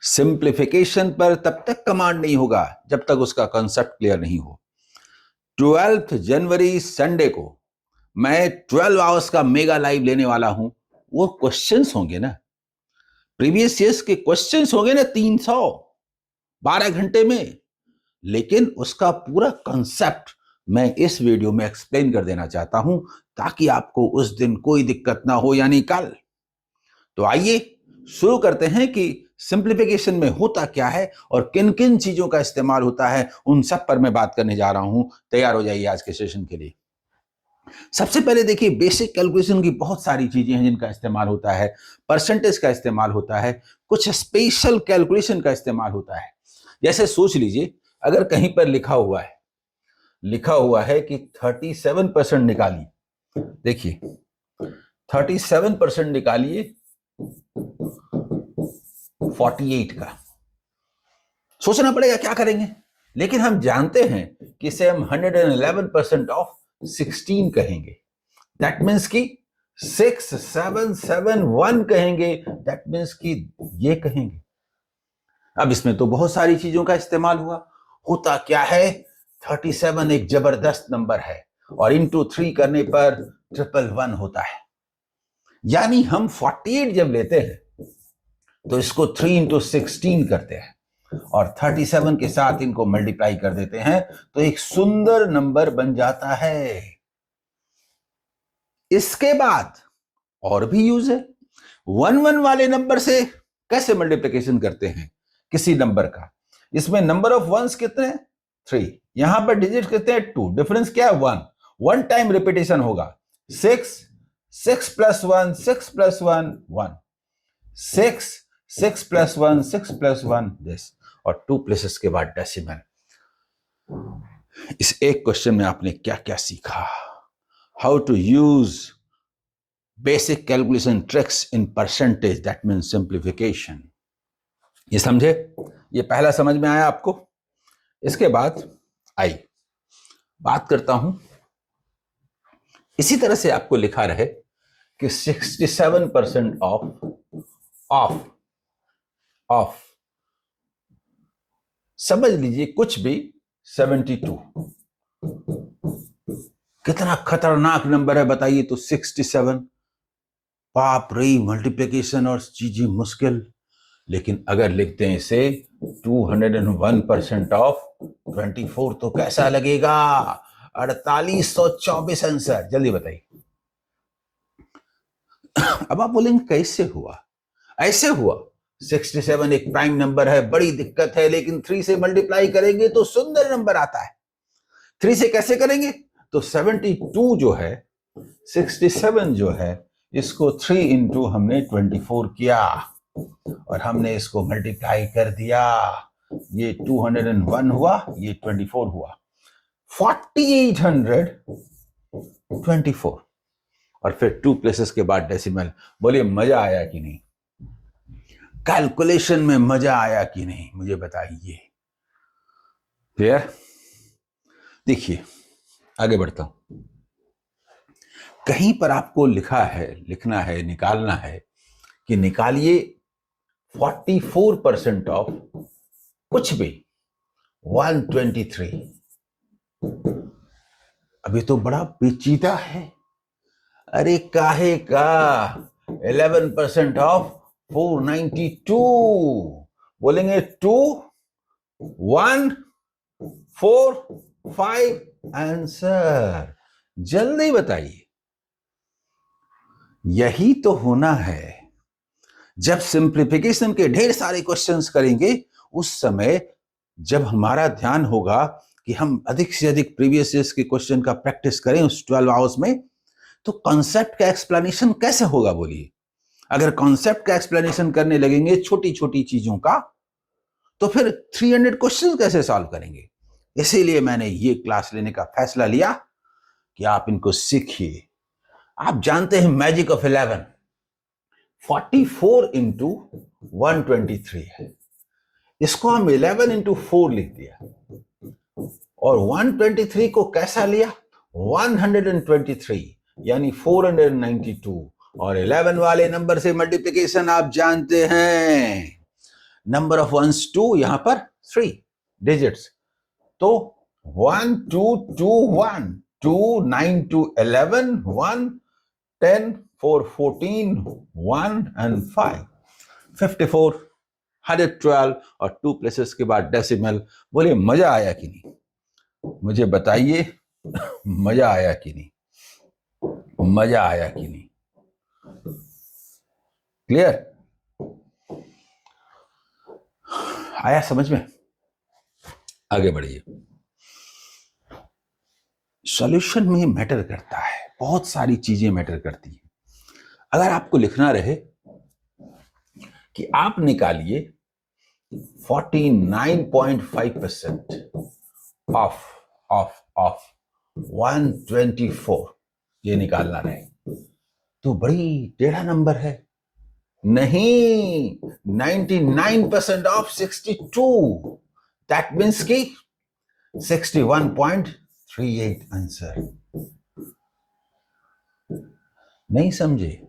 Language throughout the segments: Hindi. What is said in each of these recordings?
सिंप्लीफिकेशन पर तब तक कमांड नहीं होगा जब तक उसका कॉन्सेप्ट क्लियर नहीं हो। 12 जनवरी संडे को मैं 12 आवर्स का मेगा लाइव लेने वाला हूं। वो क्वेश्चंस होंगे ना, प्रीवियस ईयर्स के क्वेश्चंस होंगे ना, 300 12 घंटे में। लेकिन उसका पूरा कॉन्सेप्ट मैं इस वीडियो में एक्सप्लेन कर देना चाहता हूं ताकि आपको उस दिन कोई दिक्कत ना हो, यानी कल। तो आइए शुरू करते हैं कि सिंप्लीफिकेशन में होता क्या है और किन किन चीजों का इस्तेमाल होता है, उन सब पर मैं बात करने जा रहा हूं। तैयार हो जाइए आज के सेशन के लिए। सबसे पहले देखिए, बेसिक कैलकुलेशन की बहुत सारी चीजें हैं जिनका इस्तेमाल होता है। परसेंटेज का इस्तेमाल होता है, कुछ स्पेशल कैलकुलेशन का इस्तेमाल होता है। जैसे सोच लीजिए, अगर कहीं पर लिखा हुआ है कि 37% निकालिए। देखिए 37% निकालिए 48 का। सोचना पड़ेगा क्या करेंगे, लेकिन हम जानते हैं कि इसे हम 111% ऑफ 16 कहेंगे। दैट मीन्स कि 6771 कहेंगे। दैट मीन्स कि ये कहेंगे। अब इसमें तो बहुत सारी चीजों का इस्तेमाल हुआ। होता क्या है, 37 एक जबरदस्त नंबर है और इंटू 3 करने पर 111 होता है। यानी हम 48 जब लेते हैं तो इसको 3 इंटू 16 करते हैं और 37 के साथ इनको मल्टीप्लाई कर देते हैं तो एक सुंदर नंबर बन जाता है। इसके बाद और भी यूज है। 1 वाले नंबर से कैसे मल्टीप्लिकेशन करते हैं किसी नंबर का। इसमें नंबर ऑफ वंस कितने हैं, 3। यहां पर डिजिट कितने हैं, 2। डिफरेंस क्या है, 1। 1 टाइम रिपीटेशन होगा। 6 6 plus 1 6 plus 1 1 6 6 plus 1 6 plus 1 this, और 2 प्लेसेस के बाद डेसिमल। इस एक क्वेश्चन में आपने क्या क्या सीखा। How to use basic calculation tricks in percentage, that means simplification. ये समझे, ये पहला समझ में आया आपको। इसके बाद आई बात करता हूं, इसी तरह से आपको लिखा रहे कि 67% ऑफ समझ लीजिए कुछ भी 72। कितना खतरनाक नंबर है बताइए। तो 67, बाप रे, मल्टीप्लिकेशन और चीजें मुश्किल। लेकिन अगर लिखते हैं इसे 201% ऑफ 24 तो कैसा लगेगा, 4824 आंसर। जल्दी बताइए। अब आप बोलेंगे कैसे हुआ, ऐसे हुआ। 67 एक प्राइम नंबर है, बड़ी दिक्कत है, लेकिन 3 से मल्टीप्लाई करेंगे तो सुंदर नंबर आता है। 3 से कैसे करेंगे, तो 72 जो है, 67 जो है, इसको 3 इंटू हमने 24 किया और हमने इसको मल्टीप्लाई कर दिया। ये 201 हुआ, ये 24 हुआ, 4824, और फिर 2 प्लेसेस के बाद डेसिमल। बोलिए मजा आया कि नहीं, कैलकुलेशन में मजा आया कि नहीं, मुझे बताइए। क्लियर। देखिए आगे बढ़ता हूं। कहीं पर आपको लिखना है, निकालना है कि निकालिए 44% ऑफ कुछ भी 123। अभी तो बड़ा पेचीदा है। अरे काहे का 11% ऑफ 492। बोलेंगे 2 1 4 5 आंसर। जल्दी बताइए। यही तो होना है। जब सिंप्लीफिकेशन के ढेर सारे क्वेश्चंस करेंगे, उस समय जब हमारा ध्यान होगा कि हम अधिक से अधिक प्रीवियस ईयर्स के क्वेश्चन का प्रैक्टिस करें उस 12 आवर्स में, तो कॉन्सेप्ट का एक्सप्लेनेशन कैसे होगा बोलिए। अगर कॉन्सेप्ट का एक्सप्लेनेशन करने लगेंगे छोटी छोटी चीजों का, तो फिर 300 क्वेश्चन कैसे सॉल्व करेंगे। इसीलिए मैंने ये क्लास लेने का फैसला लिया कि आप इनको सीखिए। आप जानते हैं मैजिक ऑफ 11, 44 इंटू 123 है। इसको हम 11 इंटू 4 लिख दिया और 123 को कैसा लिया, 123 यानी 492, और 11 वाले नंबर से मल्टीप्लिकेशन आप जानते हैं, नंबर ऑफ वंस 2, यहां पर 3 डिजिट्स, तो 1 2 2 1 2 9 2 11 1 10 4 14 1 and 5 54 112 और 2 प्लेसेस के बाद डेसिमल। बोलिए मजा आया कि नहीं? मुझे बताइए मजा आया कि नहीं? मजा आया कि नहीं? क्लियर? आया समझ में? आगे बढ़िए। सॉल्यूशन में मैटर करता है, बहुत सारी चीजें मैटर करती हैं। अगर आपको लिखना रहे कि आप निकालिए 49.5% ऑफ 124, ये निकालना रहे तो बड़ी टेढ़ा नंबर है। नहीं, 99% ऑफ 62, दैट मीन्स की 61.38 आंसर। नहीं समझे?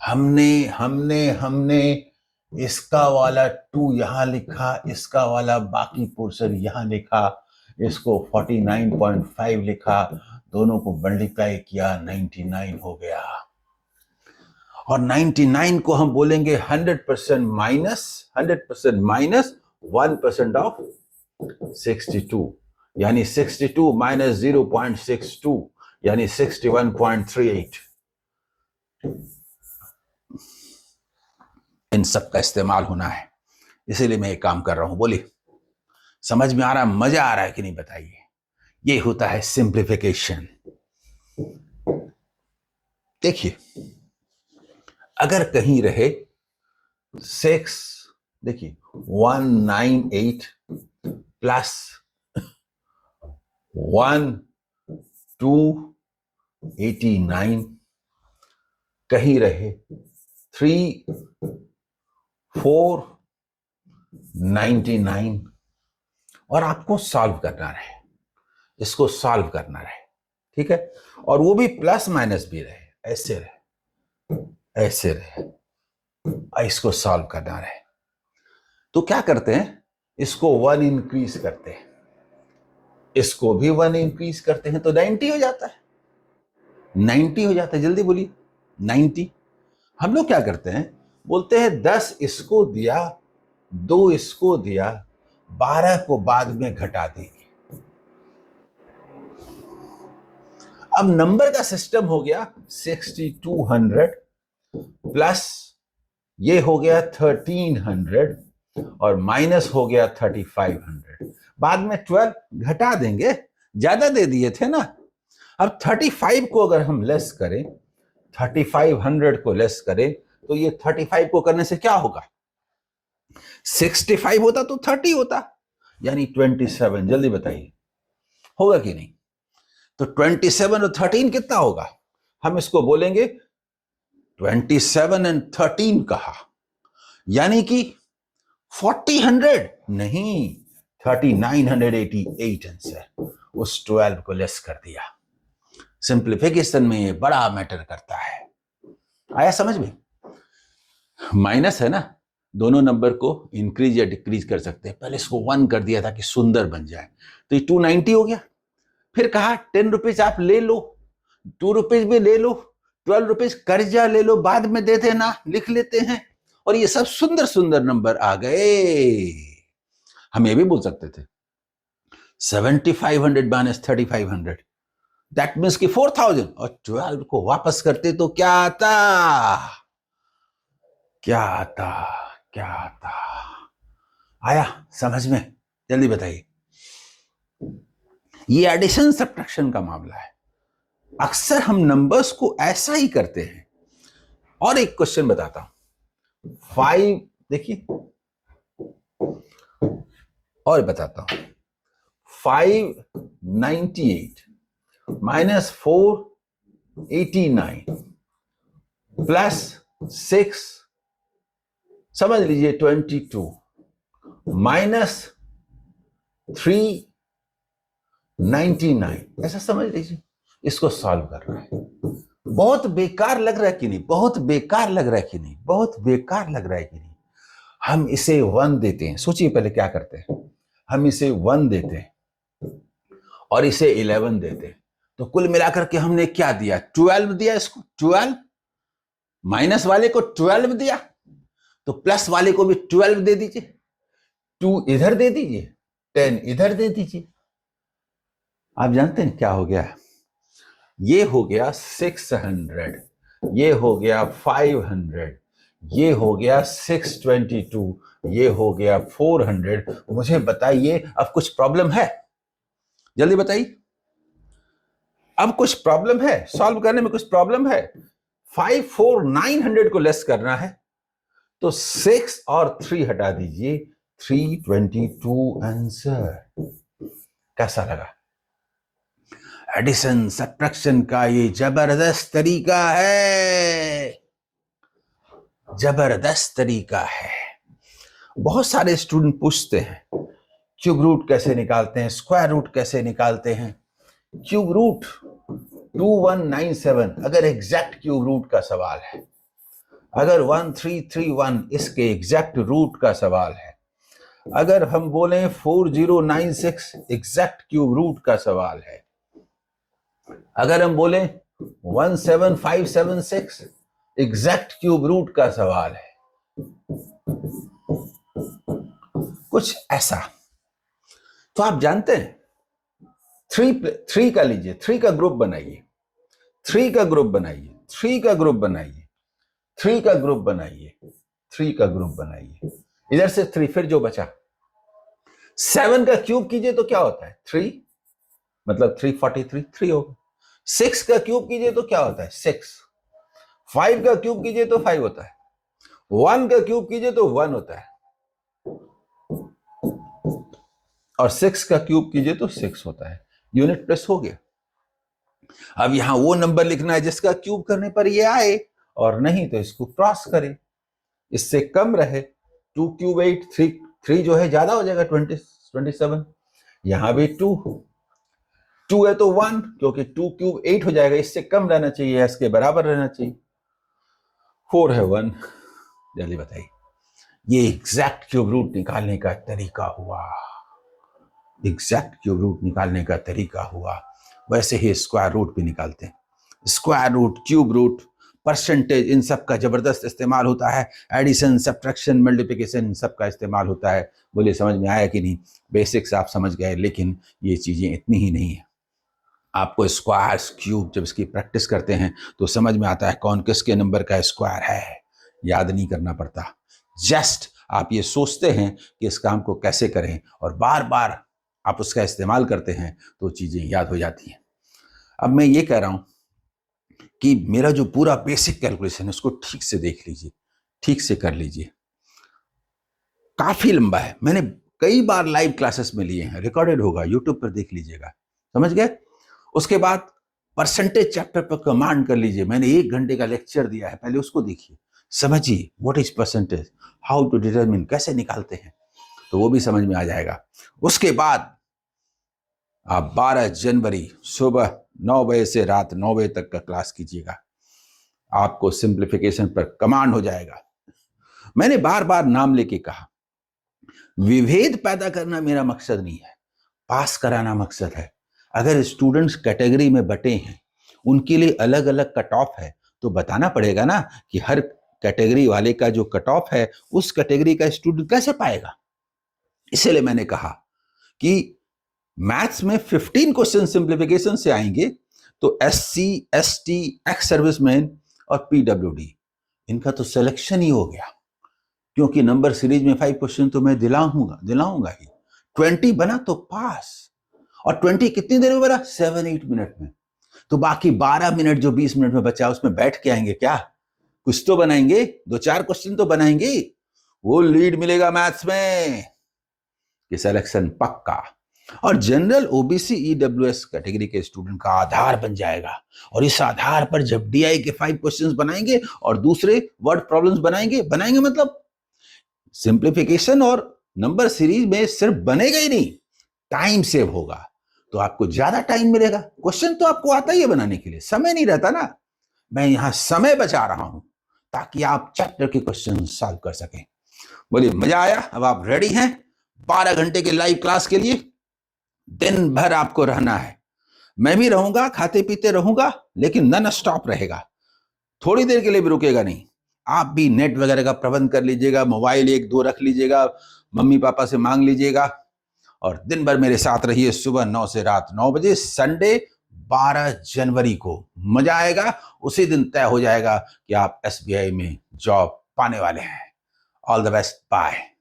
हमने इसका वाला 2 यहां लिखा, इसका वाला बाकी पोर्शन यहां लिखा, इसको 49.5 लिखा, दोनों को मल्टीप्लाई किया, 99 हो गया। और 99 को हम बोलेंगे 100% माइनस 1% ऑफ 62, यानी 62 माइनस 0.62 यानी 61.38। इन सब का इस्तेमाल होना है, इसीलिए मैं ये काम कर रहा हूं। बोलिए समझ में आ रहा है? मजा आ रहा है कि नहीं बताइए? ये होता है सिंप्लीफिकेशन। देखिए अगर कहीं रहे 6, देखिए 198 प्लस 1289, कहीं रहे 3499, और आपको सॉल्व करना रहे, इसको सॉल्व करना रहे, ठीक है? और वो भी प्लस माइनस भी रहे, ऐसे रहे, ऐसे रहे, इसको सॉल्व करना रहे, तो क्या करते हैं? इसको 1 इंक्रीज करते हैं, इसको भी 1 इंक्रीज करते हैं, तो 90 हो जाता है। 90 हो जाता है, जल्दी बोलिए 90। हम लोग क्या करते हैं? बोलते हैं 10 इसको दिया, 2 इसको दिया, 12 को बाद में घटा देंगे। अब नंबर का सिस्टम हो गया 6200 प्लस ये हो गया 1300 और माइनस हो गया 3500, बाद में 12 घटा देंगे, ज्यादा दे दिए थे ना। अब 35 को अगर हम लेस करें, 3500 को लेस करें, तो ये 35 को करने से क्या होगा? 65 होता तो 30 होता, यानी 27। जल्दी बताइए होगा कि नहीं? तो 27 और 13 कितना होगा? हम इसको बोलेंगे 27 एंड 13 कहा, यानी कि 4000 नहीं, 3988 आंसर। उस 12 को लेस कर दिया। सिंप्लीफिकेशन में ये बड़ा मैटर करता है। आया समझ में? माइनस है ना, दोनों नंबर को इंक्रीज या डिक्रीज कर सकते हैं। पहले इसको 1 कर दिया था कि सुंदर बन जाए, तो ये 290 हो गया। फिर कहा 10 रुपीज आप ले लो, 2 रुपीज भी ले लो, 12 रुपीज कर्जा ले लो, बाद में दे देना, लिख लेते हैं, और ये सब सुंदर सुंदर नंबर आ गए। हम ये भी बोल सकते थे 7500 माइनस 3500, दैट मीन्स कि 4000, और 12 को वापस करते तो क्या आता? क्या आता? क्या आता? आया समझ में? जल्दी बताइए। ये एडिशन सब्ट्रैक्शन का मामला है। अक्सर हम नंबर्स को ऐसा ही करते हैं। और एक क्वेश्चन बताता हूं, 5, देखिए और बताता हूं, 598 माइनस 489 प्लस 6, समझ लीजिए 22 माइनस 399, ऐसा समझ लीजिए। इसको सॉल्व कर रहा है। बहुत बेकार लग रहा है कि नहीं? बहुत बेकार लग रहा है कि नहीं? बहुत बेकार लग रहा है कि नहीं? हम इसे 1 देते हैं। सोचिए पहले क्या करते हैं, हम इसे 1 देते हैं और इसे 11 देते हैं, तो कुल मिलाकर के हमने क्या दिया, 12 दिया इसको, 12 माइनस वाले को 12 दिया, तो प्लस वाले को भी 12 दे दीजिए, 2 इधर दे दीजिए, 10 इधर दे दीजिए। आप जानते हैं क्या हो गया, ये हो गया 600, ये हो गया 500, ये हो गया 622, ये हो गया 400। मुझे बताइए अब कुछ प्रॉब्लम है, जल्दी बताइए, अब कुछ प्रॉब्लम है, सॉल्व करने में कुछ प्रॉब्लम है। 54900 को लेस करना है, तो 6 और 3 हटा दीजिए, 322 आंसर। कैसा लगा? एडिशन सब्ट्रैक्शन का ये जबरदस्त तरीका है, जबरदस्त तरीका है। बहुत सारे स्टूडेंट पूछते हैं क्यूब रूट कैसे निकालते हैं, स्क्वायर रूट कैसे निकालते हैं। क्यूब रूट 2197 अगर एग्जैक्ट क्यूब रूट का सवाल है, अगर 1331 इसके एग्जैक्ट रूट का सवाल है, अगर हम बोलें 4096 एग्जैक्ट क्यूब रूट का सवाल है, अगर हम बोलें 17576 एग्जैक्ट क्यूब रूट का सवाल है, कुछ ऐसा, तो आप जानते हैं 3 का लीजिए, 3 का ग्रुप बनाइए, 3 का ग्रुप बनाइए, 3 का ग्रुप बनाइए, 3 का ग्रुप बनाइए, 3 का ग्रुप बनाइए, इधर से 3, फिर जो बचा 7 का क्यूब कीजिए तो क्या होता है 3, मतलब 343, 3 होगा। 6 का क्यूब कीजिए तो क्या होता है 6, 5 का क्यूब कीजिए तो 5 होता है, 1 का क्यूब कीजिए तो 1 होता है, और 6 का क्यूब कीजिए तो 6 होता है। यूनिट प्लस हो गया। अब यहां वो नंबर लिखना है जिसका क्यूब करने पर ये आए, और नहीं तो इसको क्रॉस करें, इससे कम रहे। 2 क्यूब 8, 3 जो है ज्यादा हो जाएगा 27, यहां भी 2 है तो 1, क्योंकि 2 क्यूब 8 हो जाएगा, इससे कम रहना चाहिए, इसके बराबर रहना चाहिए। 4 है 1। जल्दी बताइए, ये एग्जैक्ट क्यूब रूट निकालने का तरीका हुआ, एग्जैक्ट क्यूब रूट निकालने का तरीका हुआ। वैसे ही स्क्वायर रूट भी निकालते हैं, square root, cube root, percentage, इन सब का जबरदस्त इस्तेमाल होता है। एडिशन, सब्ट्रैक्शन, मल्टीप्लिकेशन, इन सब का इस्तेमाल होता है। बोलिए समझ में आया कि नहीं? बेसिक्स आप समझ गए, लेकिन ये चीजें इतनी ही नहीं है। आपको स्क्वायर, क्यूब जब इसकी प्रैक्टिस करते हैं तो समझ में आता है कौन किसके नंबर का स्क्वायर है। याद नहीं करना पड़ता, जस्ट आप ये सोचते हैं कि इस काम को कैसे करें, और बार बार आप उसका इस्तेमाल करते हैं तो चीजें याद हो जाती हैं। अब मैं ये कह रहा हूं कि मेरा जो पूरा बेसिक कैलकुलेशन है उसको ठीक से देख लीजिए, ठीक से कर लीजिए। काफी लंबा है, मैंने कई बार लाइव क्लासेस में लिए हैं, रिकॉर्डेड होगा, यूट्यूब पर देख लीजिएगा। समझ गए? उसके बाद परसेंटेज चैप्टर पर कमांड कर लीजिए, मैंने 1 घंटे का लेक्चर दिया है, पहले उसको देखिए, समझिए what is percentage, how to determine, कैसे निकालते हैं, तो वो भी समझ में आ जाएगा। उसके बाद आप 12 जनवरी सुबह 9 बजे से रात 9 बजे तक का क्लास कीजिएगा, आपको सिंप्लीफिकेशन पर कमांड हो जाएगा। मैंने बार बार नाम लेके कहा, विभेद पैदा करना मेरा मकसद नहीं है, पास कराना मकसद है। अगर स्टूडेंट्स कैटेगरी में बटे हैं, उनके लिए अलग अलग कट ऑफ है, तो बताना पड़ेगा ना कि हर कैटेगरी वाले का जो कट ऑफ है उस कैटेगरी का स्टूडेंट कैसे पाएगा। इसलिए मैंने कहा कि मैथ्स में 15 क्वेश्चन सिंप्लीफिकेशन से आएंगे, तो SC, ST, एक्स सर्विसमैन और PWD, इनका तो सिलेक्शन ही हो गया, क्योंकि नंबर सीरीज में 5 क्वेश्चन तो मैं दिलाऊंगा ही। 20 बना तो पास, और 20 कितनी देर में बना? 7-8 मिनट में। तो बाकी 12 मिनट जो 20 मिनट में बचा उसमें बैठ के आएंगे क्या? कुछ तो बनाएंगे, 2-4 क्वेश्चन तो बनाएंगे, वो लीड मिलेगा मैथ्स में कि सिलेक्शन पक्का। और जनरल OBC EWS कैटेगरी के स्टूडेंट का आधार बन जाएगा, और इस आधार पर जब DI के 5 क्वेश्चंस बनाएंगे और दूसरे वर्ड प्रॉब्लम्स बनाएंगे मतलब सिंप्लीफिकेशन और नंबर सीरीज में सिर्फ बनेगा ही नहीं, टाइम सेव होगा, तो आपको ज्यादा टाइम मिलेगा। क्वेश्चन तो आपको आता ही है बनाने के लिए, समय नहीं रहता ना, मैं यहां समय बचा रहा हूं ताकि आप चैप्टर के क्वेश्चन सॉल्व कर सकें। बोलिए मजा आया? अब आप रेडी हैं 12 घंटे के लाइव क्लास के लिए? दिन भर आपको रहना है। मैं भी रहूंगा, खाते पीते रहूंगा, लेकिन नॉन स्टॉप रहेगा, थोड़ी देर के लिए भी रुकेगा नहीं। आप भी नेट वगैरह का प्रबंध कर लीजिएगा, मोबाइल 1-2 रख लीजिएगा, मम्मी पापा से मांग लीजिएगा और दिन भर मेरे साथ रहिए सुबह 9 से रात 9 बजे, संडे 12 जनवरी को। मजा आएगा। उसी दिन तय हो जाएगा कि आप SBI में जॉब पाने वाले हैं। All the best, bye.